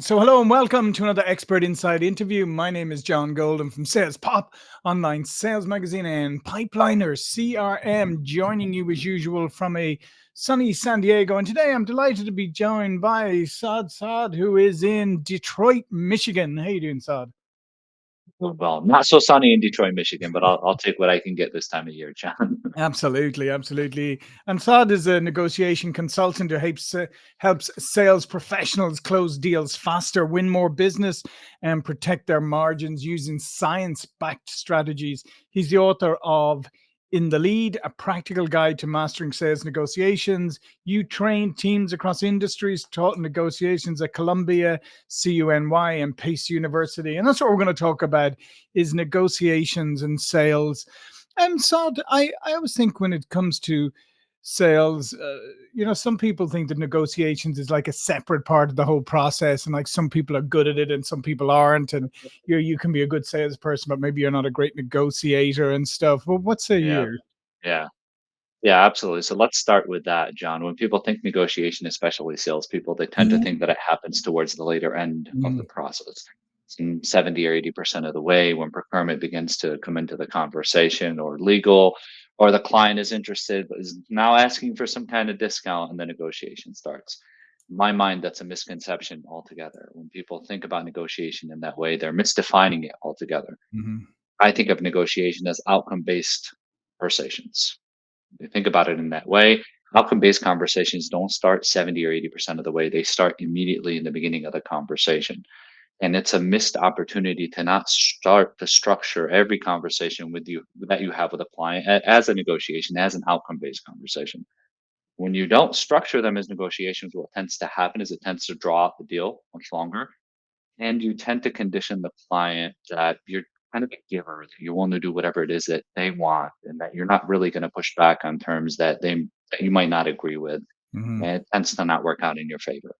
So, hello and welcome to another Expert Inside interview. My name is John Golden from Sales Pop, online sales magazine, and Pipeliner CRM, joining you as usual from a sunny San Diego. And today I'm delighted to be joined by Saad Saad, who is in Detroit, Michigan. How you doing, Saad? Well, not so sunny in Detroit, Michigan, but I'll take what I can get this time of year, John. Absolutely, absolutely. And Saad is a negotiation consultant who helps sales professionals close deals faster, win more business, and protect their margins using science-backed strategies. He's the author of In the Lead, a practical guide to mastering sales negotiations. You train teams across industries, taught negotiations at Columbia, CUNY, and Pace University. And that's what we're going to talk about is negotiations and sales. So I always think when it comes to sales, some people think that negotiations is like a separate part of the whole process, and like some people are good at it and some people aren't, and you can be a good salesperson, but maybe you're not a great negotiator and stuff. Well, what say Yeah, you? yeah, yeah, absolutely. So let's start with that, John. When people think negotiation, especially salespeople, they tend to Mhm, think that it happens towards the later end of the mhm, process. 70 or 80% of the way when procurement begins to come into the conversation or legal, or the client is interested, but is now asking for some kind of discount and the negotiation starts. In my mind, that's a misconception altogether. When people think about negotiation in that way, they're misdefining it altogether. mhm, I think of negotiation as outcome-based conversations. You think about it in that way. Outcome-based conversations don't start 70 or 80% of the way. They start immediately in the beginning of the conversation. And it's a missed opportunity to not start to structure every conversation with you that you have with a client as a negotiation, as an outcome-based conversation. When you don't structure them as negotiations, what tends to happen is it tends to draw out the deal much longer, and you tend to condition the client that you're kind of a giver, that you want to do whatever it is that they want, and that you're not really going to push back on terms that you might not agree with. mhm. And it tends to not work out in your favor.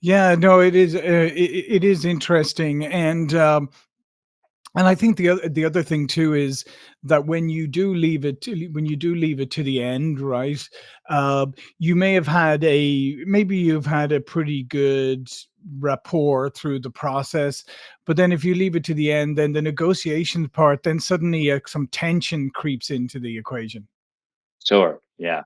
Yeah, no, it is. It is interesting, and I think the other thing too is that when you do leave it to the end, right? You may have had a maybe you've had a pretty good rapport through the process, but then if you leave it to the end, then the negotiation part, then suddenly some tension creeps into the equation. Sure. Yeah.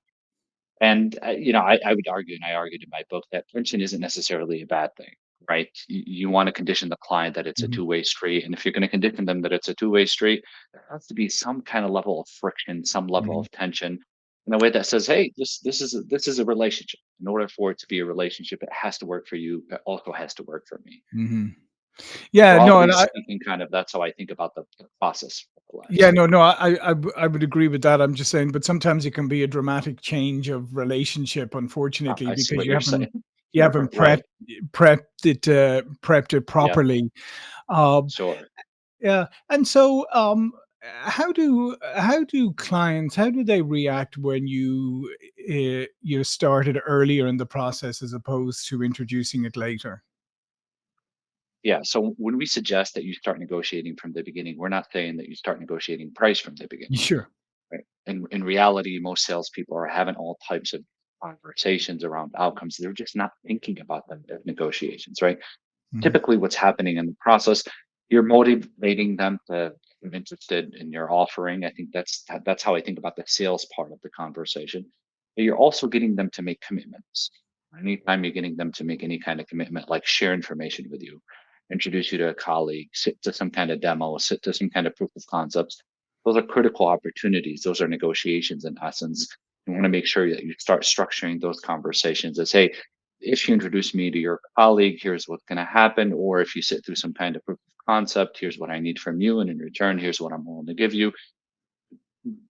And I would argue, and I argued in my book, that tension isn't necessarily a bad thing, right? You want to condition the client that it's a Mhm, two-way street, and if you're going to condition them that it's a two-way street, there has to be some kind of level of friction, some level mhm, of tension, in a way that says, "Hey, this is a relationship. In order for it to be a relationship, it has to work for you. It also has to work for me." mhm. Yeah, no, Broadly and speaking, kind of that's how I think about the process of yeah, less. no, I would agree with that. I'm just saying, but sometimes it can be a dramatic change of relationship, unfortunately, I see because what you're saying. you haven't Right. prepped it Yeah. properly. Um, Sure. yeah, and so how do they react when you started earlier in the process as opposed to introducing it later? Yeah. So when we suggest that you start negotiating from the beginning, we're not saying that you start negotiating price from the beginning. Sure. Right. In reality, most salespeople are having all types of conversations around outcomes. They're just not thinking about them as negotiations, right? Mhm, Typically, what's happening in the process, you're motivating them to be interested in your offering. I think that's how I think about the sales part of the conversation. But you're also getting them to make commitments. Anytime you're getting them to make any kind of commitment, like share information with you, introduce you to a colleague, sit to some kind of demo, sit to some kind of proof of concepts, those are critical opportunities. Those are negotiations in essence. You want to make sure that you start structuring those conversations as, hey, if you introduce me to your colleague, here's what's going to happen. Or if you sit through some kind of proof of concept, here's what I need from you. And in return, here's what I'm willing to give you.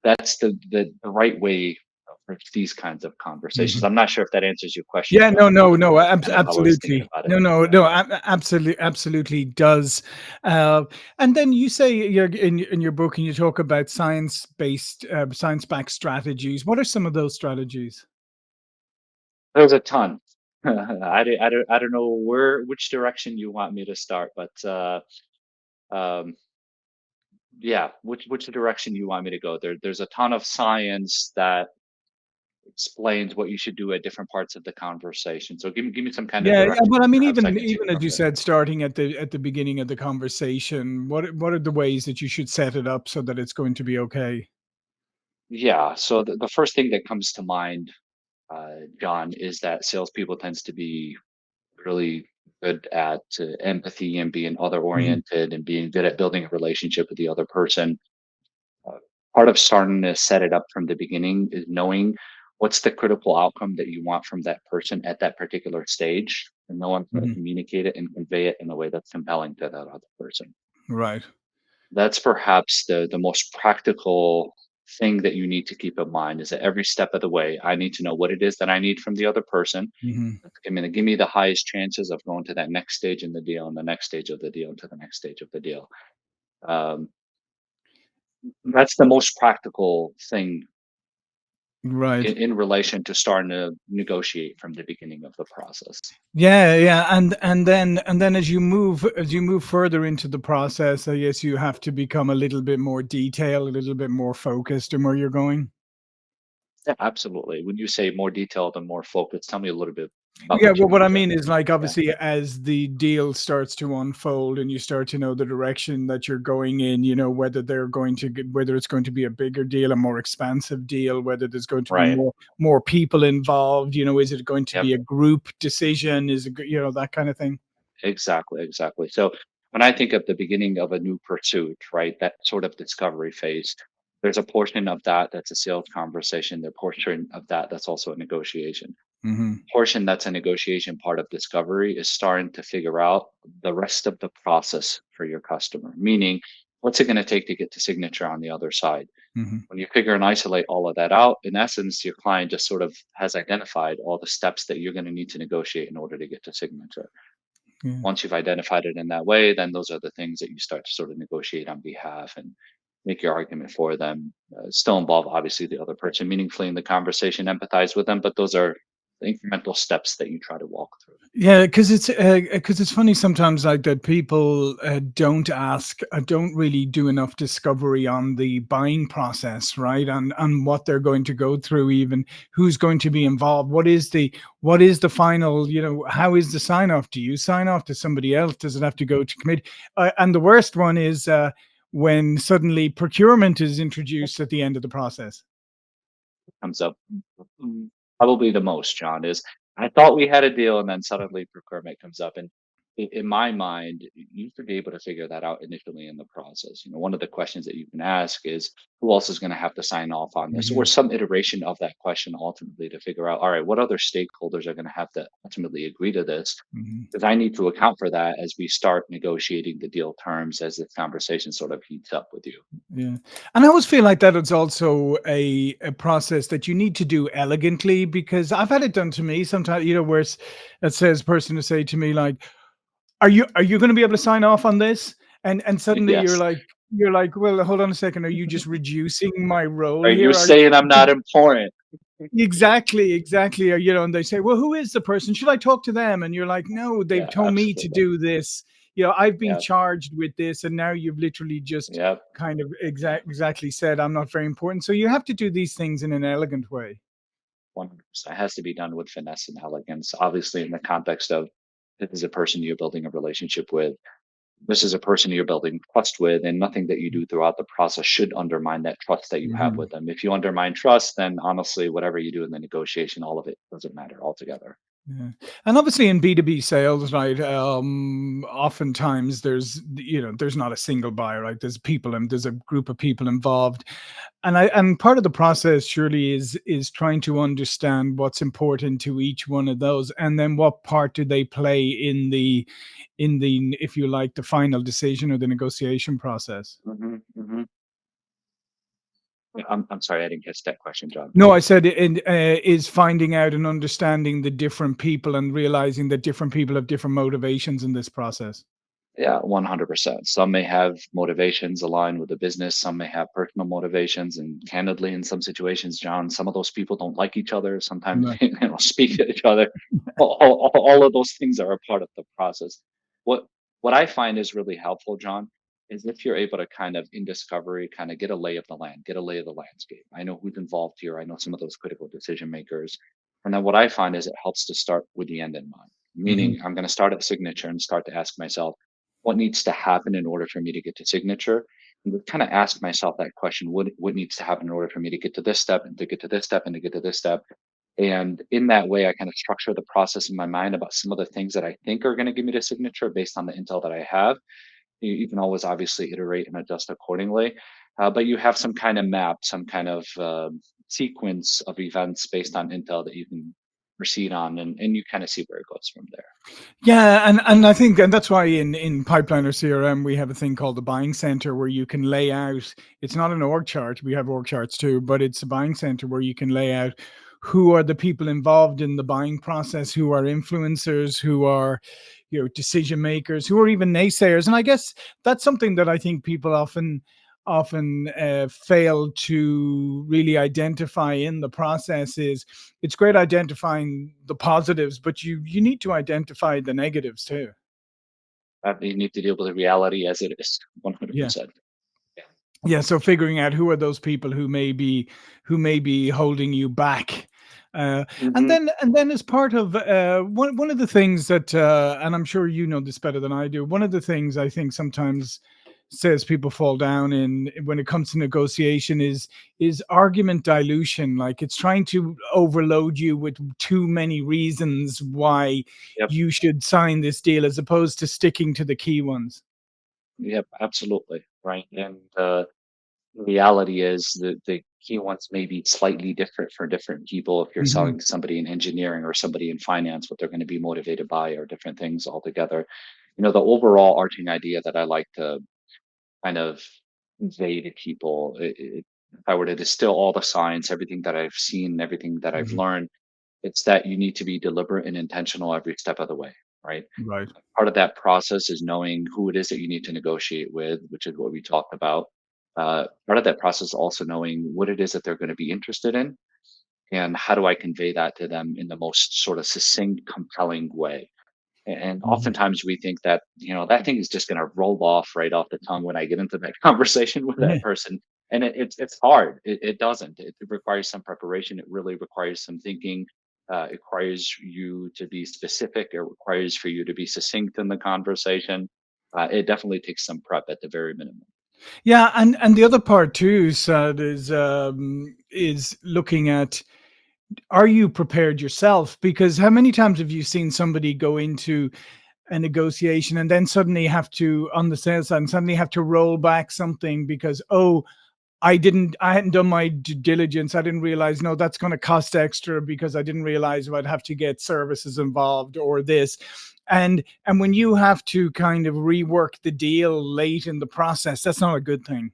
That's the right way to approach these kinds of conversations. mhm. I'm not sure if that answers your question, Yeah, John, no, or not, no, but no, that's kind of how I was thinking absolutely. about it. No, no, Yeah. no, absolutely, absolutely does. And then you say in your book, and you talk about science-backed strategies. What are some of those strategies? There's a ton. I don't know which direction you want me to start, but um, yeah, which direction you want me to go. There's a ton of science that explains what you should do at different parts of the conversation. So give me some kind of Yeah, yeah, direction, but I mean, perhaps I even can take even it as from you there. said, starting at the beginning of the conversation, what are the ways that you should set it up so that it's going to be okay? Yeah. So the first thing that comes to mind, John, is that salespeople tends to be really good at empathy and being other Mhm, oriented and being good at building a relationship with the other person. Uh, Part of starting to set it up from the beginning is knowing what's the critical outcome that you want from that person at that particular stage, and knowing how to mhm. communicate it and convey it in a way that's compelling to that other person. Right. That's perhaps the most practical thing that you need to keep in mind is that every step of the way, I need to know what it is that I need from the other person. Mhm, That's going to give me the highest chances of going to that next stage in the deal and the next stage of the deal and to the next stage of the deal. Um, that's the most practical thing right. in relation to starting to negotiate from the beginning of the process. Yeah, yeah, and then as you move further into the process, I guess you have to become a little bit more detailed, a little bit more focused in where you're going. Yeah, absolutely. When you say more detailed and more focused, tell me a little bit about Yeah, what you well, what mean I there. mean is, like, Yeah. obviously, as the deal starts to unfold and you start to know the direction that you're going in, whether it's going to be a bigger deal, a more expansive deal, whether there's going to be Right. more people involved, is it going to Yep. be a group decision? Is it, that kind of thing? Exactly, exactly. So when I think of the beginning of a new pursuit, right, that sort of discovery phase, there's a portion of that that's a sales conversation. There's a portion of that that's also a negotiation. Mhm, Portion that's a negotiation part of discovery is starting to figure out the rest of the process for your customer, meaning what's it going to take to get to signature on the other side. mhm, When you figure and isolate all of that out, in essence, your client just sort of has identified all the steps that you're going to need to negotiate in order to get to signature. yeah. Once you've identified it in that way, then those are the things that you start to sort of negotiate on behalf and make your argument for them. Still involve obviously the other person meaningfully in the conversation, empathize with them, but those are the incremental steps that you try to walk through. Yeah, because it's funny sometimes, like, that people don't really do enough discovery on the buying process, right? On what they're going to go through, even who's going to be involved. What is the final? How is the sign off? Do you sign off to somebody else? Does it have to go to committee? And the worst one is when suddenly procurement is introduced at the end of the process. Comes up probably the most, John, is I thought we had a deal, and then suddenly procurement comes up. And in my mind, you should be able to figure that out initially in the process. One of the questions that you can ask is who else is going to have to sign off on this, or Hmm. some iteration of that question ultimately to figure out, all right, what other stakeholders are going to have to ultimately agree to this? Hmm. Because I need to account for that as we start negotiating the deal terms as the conversation sort of heats up with you. Yeah. And I always feel like that it's also a process that you need to do elegantly, because I've had it done to me sometimes, where it says person to say to me, like, are you going to be able to sign off on this? And suddenly you're Yes. like, well, hold on a second. Are you just reducing my role Are you here? saying I'm not important? Exactly, exactly. And they say, well, who is the person? Should I talk to them? And you're like, no, they've Yeah, told me to absolutely. do this. I've been Yeah, charged with this, and now you've literally just yeah, kind of exactly said I'm not very important. So you have to do these things in an elegant way. 100%. It has to be done with finesse and elegance. Obviously, in the context of this is a person you're building a relationship with. This is a person you're building trust with, and nothing that you do throughout the process should undermine that trust that you have Mhm. with them. If you undermine trust, then honestly, whatever you do in the negotiation, all of it doesn't matter altogether. Yeah. And obviously in B2B sales, right, oftentimes there's not a single buyer, right? There's people and there's a group of people involved. And part of the process surely is trying to understand what's important to each one of those, and then what part do they play in the, if you like, the final decision or the negotiation process. Hmm. I'm sorry, I didn't catch that question, John. No, I said is finding out and understanding the different people and realizing that different people have different motivations in this process. Yeah, 100%. Some may have motivations aligned with the business, some may have personal motivations. And candidly, in some situations, John, some of those people don't like each other. Sometimes Right. they don't speak to each other. All of those things are a part of the process. What what I find is really helpful, John, is if you're able to kind of in discovery, kind of get a lay of the land, get a lay of the landscape. I know who's involved here. I know some of those critical decision makers. And then what I find is it helps to start with the end in mind, Mhm. meaning I'm going to start at signature and start to ask myself, what needs to happen in order for me to get to signature? And to kind of ask myself that question, what needs to happen in order for me to get to this step and to get to this step and to get to this step? And in that way, I kind of structure the process in my mind about some of the things that I think are going to give me the signature based on the intel that I have. You can always obviously iterate and adjust accordingly, but you have some kind of map, some kind of sequence of events based on intel that you can proceed on, and you kind of see where it goes from there. Yeah, and I think and that's why in Pipeline or CRM we have a thing called the buying center where you can lay out. It's not an org chart. We have org charts too, but it's a buying center where you can lay out who are the people involved in the buying process, who are influencers, who are decision makers, who are even naysayers. And I guess that's something that I think people often fail to really identify in the process. Is it's great identifying the positives, but you need to identify the negatives too. You need to deal with the reality as it is, Yeah. 100%. Yeah. Yeah, so figuring out who are those people who may be holding you back. Uh, and Hmm. then as part of one of the things that and I'm sure you know this better than I do. One of the things I think sometimes says people fall down in when it comes to negotiation is argument dilution. Like it's trying to overload you with too many reasons why Yep. you should sign this deal as opposed to sticking to the key ones. Yep. Absolutely. Right. And the reality is that the key ones may be slightly different for different people. If you're Hmm. selling to somebody in engineering or somebody in finance, what they're going to be motivated by are different things altogether. The overall arching idea that I like to kind of convey to people, if I were to distill all the science, everything that I've seen, everything that I've Hmm. learned, it's that you need to be deliberate and intentional every step of the way, right? Right. Part of that process is knowing who it is that you need to negotiate with, which is what we talked about. Part of that process is also knowing what it is that they're going to be interested in, and how do I convey that to them in the most sort of succinct, compelling way. And Mhm. oftentimes we think that, that thing is just going to roll off right off the tongue when I get into that conversation with Yeah. that person. And it's hard. It doesn't. It requires some preparation. It really requires some thinking. It requires you to be specific. It requires for you to be succinct in the conversation. It definitely takes some prep at the very minimum. Yeah, and the other part too, Sad, is looking at, are you prepared yourself? Because how many times have you seen somebody go into a negotiation and then suddenly have to, on the sales side, and suddenly have to roll back something because, oh, I hadn't done my due diligence. I didn't realize, no, that's going to cost extra because I didn't realize I'd have to get services involved or this. And when you have to kind of rework the deal late in the process, that's not a good thing.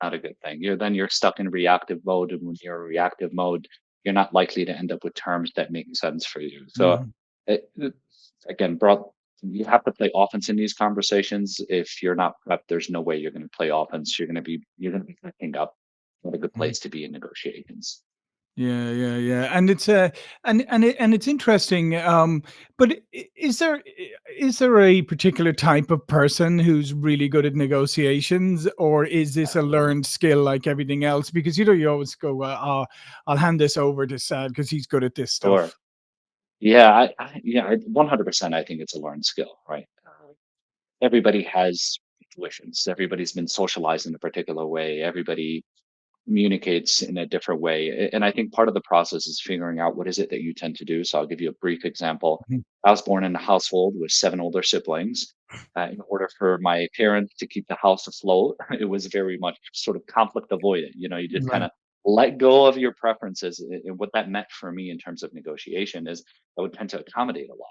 Not a good thing. You're stuck in reactive mode, and when you're in reactive mode, you're not likely to end up with terms that make sense for you. So, Mhm. again, you have to play offense in these conversations. If you're not prepped, there's no way you're going to play offense. You're going to be picking up. Not a good Mhm. place to be in negotiations. Yeah, yeah, yeah, and it's and it's interesting. But is there a particular type of person who's really good at negotiations, or is this a learned skill like everything else? Because you always go, I'll hand this over to Sad because he's good at this Sure. stuff. Yeah, 100%. I think it's a learned skill, right? Everybody has intuitions. Everybody's been socialized in a particular way. Everybody communicates in a different way. And I think part of the process is figuring out what is it that you tend to do. So I'll give you a brief example. Mhm. I was born in a household with seven older siblings. In order for my parents to keep the house afloat, it was very much sort of conflict avoidant. You just kind Right, of let go of your preferences. And what that meant for me in terms of negotiation is I would tend to accommodate a lot.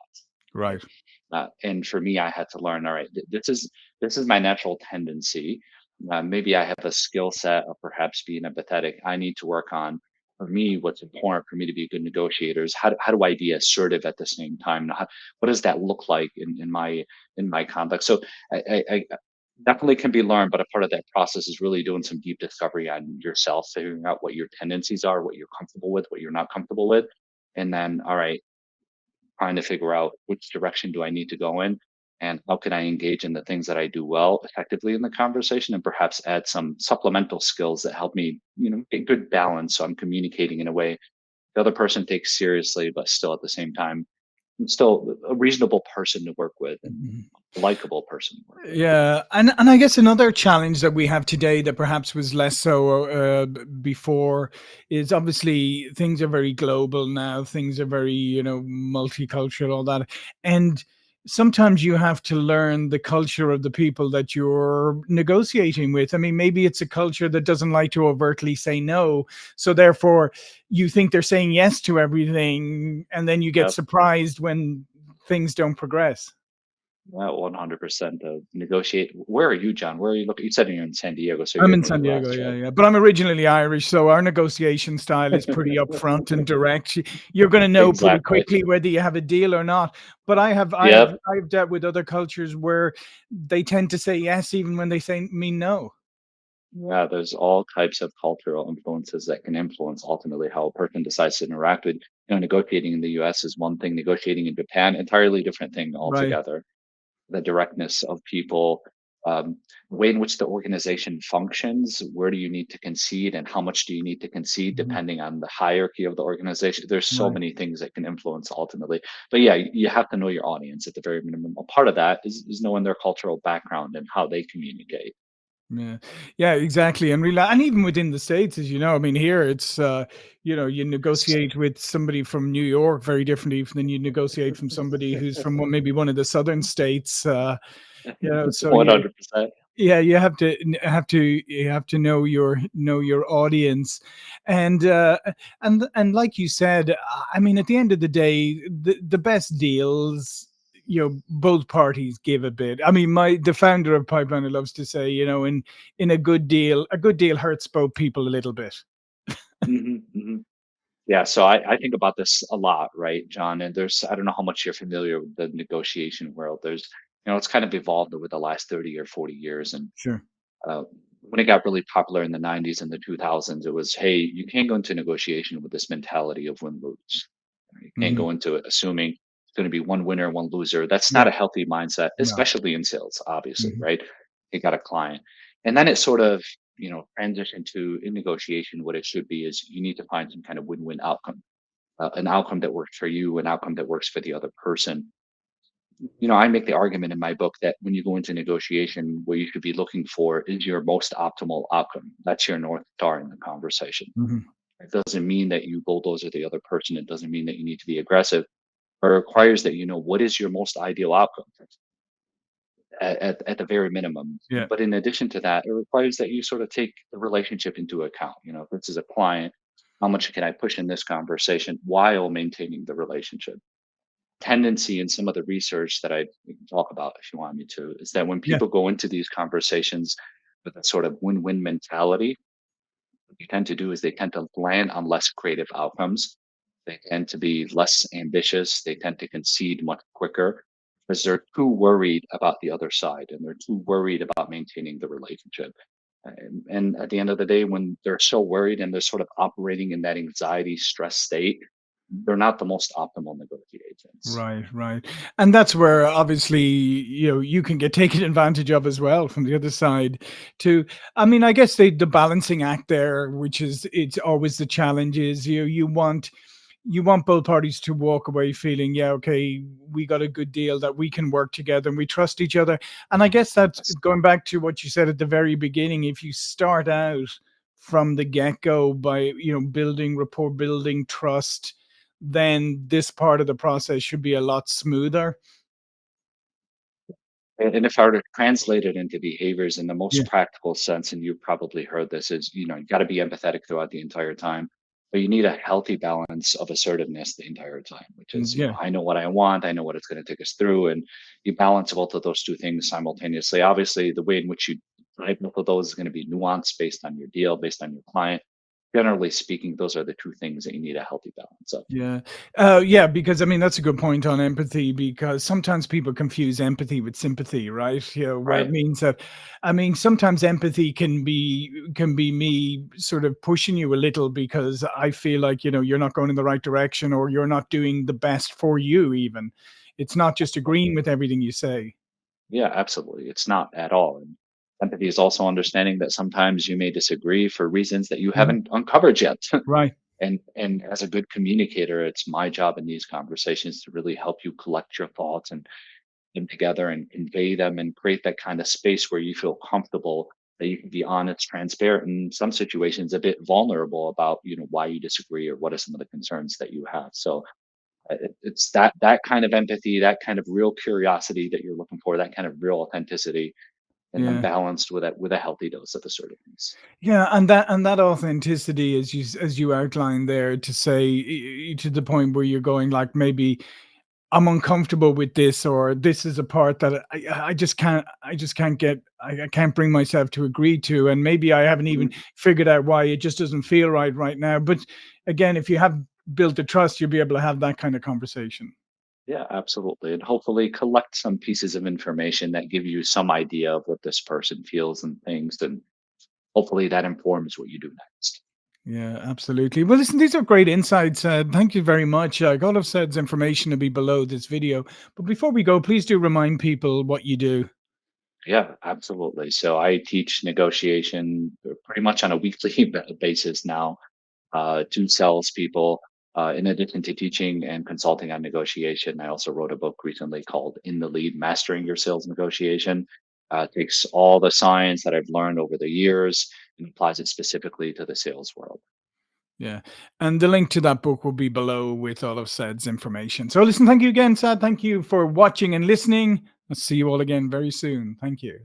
Right. right. And for me, I had to learn. All right, this is my natural tendency. Maybe I have a skill set of perhaps being empathetic. I need to work on. For me, what's important for me to be a good negotiator is how do I be assertive at the same time? What does that look like in my conduct? So I definitely can be learned, but a part of that process is really doing some deep discovery on yourself, figuring out what your tendencies are, what you're comfortable with, what you're not comfortable with, and then all right, trying to figure out which direction do I need to go in. and how can I engage in the things that I do well effectively in the conversation, and perhaps add some supplemental skills that help me, get good balance. So I'm communicating in a way the other person takes seriously, but still at the same time, I'm still a reasonable person to work with and Mhm. a likable person to work with. Yeah, and I guess another challenge that we have today that perhaps was less so before is obviously things are very global now. Things are very multicultural, all that, and sometimes you have to learn the culture of the people that you're negotiating with. I mean, maybe it's a culture that doesn't like to overtly say no, so therefore you think they're saying yes to everything, and then you get Yep. surprised when things don't progress. Yeah, 100% negotiate. Where are you, John? Where are you looking? You said you're in San Diego, so I'm you're in in the San Diego, US, yeah, right? yeah. But I'm originally Irish, so our negotiation style is pretty upfront and direct. You're going to know pretty Exactly. quickly whether you have a deal or not. But Yep. I've dealt with other cultures where they tend to say yes even when they say mean no. Yeah, there's all types of cultural influences that can influence ultimately how a person decides to interact with. Negotiating in the US is one thing, negotiating in Japan, entirely different thing Right. altogether. The directness of people, the way in which the organization functions, where do you need to concede and how much do you need to concede Mhm. depending on the hierarchy of the organization. There's so Right. many things that can influence ultimately. But yeah, you have to know your audience at the very minimum. A part of that is knowing their cultural background and how they communicate. Yeah. Yeah, exactly. And really, and even within the States, as you know, I mean, here it's, you negotiate with somebody from New York very differently than you negotiate from somebody who's from maybe one of the southern states. So you, 100%. yeah, you have to know your audience, and and like you said, I mean, at the end of the day, the best deals, both parties give a bit. I mean, my the founder of Pipeline loves to say, in a good deal hurts both people a little bit. Hmm. Hmm. Yeah, so I think about this a lot, right, John? And I don't know how much you're familiar with the negotiation world. It's kind of evolved over the last 30 or 40 years. And Sure. uh, when it got really popular in the 90s and the 2000s, it was, hey, you can't go into negotiation with this mentality of win lose. You can't Hmm. go into it assuming it's going to be one winner, one loser. That's Yeah. not a healthy mindset, No. especially in sales, obviously, Hmm. right? You got a client. And then it sort of, transitioned to in negotiation, what it should be is you need to find some kind of win-win outcome, an outcome that works for you, an outcome that works for the other person. I make the argument in my book that when you go into negotiation, what you should be looking for is your most optimal outcome. That's your North Star in the conversation. Hmm. It doesn't mean that you bulldozer the other person. It doesn't mean that you need to be aggressive, but it requires that you know what is your most ideal outcome at the very minimum. Yeah. But in addition to that, it requires that you sort of take the relationship into account. If this is a client, how much can I push in this conversation while maintaining the relationship? Tendency in some of the research that we can talk about if you want me to is that when Yeah. people go into these conversations with a sort of win-win mentality, what they tend to do is they tend to land on less creative outcomes. They tend to be less ambitious. They tend to concede much quicker because they're too worried about the other side and they're too worried about maintaining the relationship. And at the end of the day, when they're so worried and they're sort of operating in that anxiety stress state, they're not the most optimal negotiations. Right, right. And that's where obviously, you can get taken advantage of as well from the other side too. I mean, I guess the balancing act there, which is it's always the challenge is you want both parties to walk away feeling, yeah, okay, we got a good deal that we can work together and we trust each other. And I guess that's Yes. going back to what you said at the very beginning. If you start out from the get-go by, building rapport, building trust, then this part of the process should be a lot smoother. And if I were to translate it into behaviors in the Yeah. most practical sense, and you've probably heard this, is you got to be empathetic throughout the entire time, but you need a healthy balance of assertiveness the entire time, which is Yeah. I know what I want, I know what it's going to take us through, and you balance both of those two things simultaneously. Obviously, the way in which you drive both of those is going to be nuanced based on your deal, based on your client. Generally speaking, those are the two things that you need a healthy balance of. Yeah. Yeah, because I mean that's a good point on empathy because sometimes people confuse empathy with sympathy, right? Where it Right. means that I mean sometimes empathy can be me sort of pushing you a little because I feel like, you're not going in the right direction or you're not doing the best for you even. It's not just agreeing with everything you say. Yeah, absolutely. It's not at all. And empathy is also understanding that sometimes you may disagree for reasons that you Mhm. haven't uncovered yet. Right. And as a good communicator, it's my job in these conversations to really help you collect your thoughts and them together and convey them and create that kind of space where you feel comfortable that you can be honest, transparent, in some situations a bit vulnerable about, why you disagree or what are some of the concerns that you have. So it's that kind of empathy, that kind of real curiosity that you're looking for, that kind of real authenticity, and then Yeah. balanced with a healthy dose of assertiveness. Yeah, and that authenticity, as you outlined there, to say to the point where you're going like maybe I'm uncomfortable with this, or this is a part that I just can't get, I can't bring myself to agree to, and maybe I haven't even Mhm. figured out why it just doesn't feel right now. But again, if you have built the trust, you'll be able to have that kind of conversation. Yeah, absolutely. And hopefully collect some pieces of information that give you some idea of what this person feels and thinks. And hopefully that informs what you do next. Yeah, absolutely. Well, listen, these are great insights. Thank you very much. God of Said's information will be below this video. But before we go, please do remind people what you do. Yeah, absolutely. So I teach negotiation pretty much on a weekly basis now to salespeople. In addition to teaching and consulting on negotiation, I also wrote a book recently called In the Lead Mastering Your Sales Negotiation. Takes all the science that I've learned over the years and applies it specifically to the sales world. Yeah. And the link to that book will be below with all of Said's information. So listen, thank you again, Sad. Thank you for watching and listening. I'll see you all again very soon. Thank you.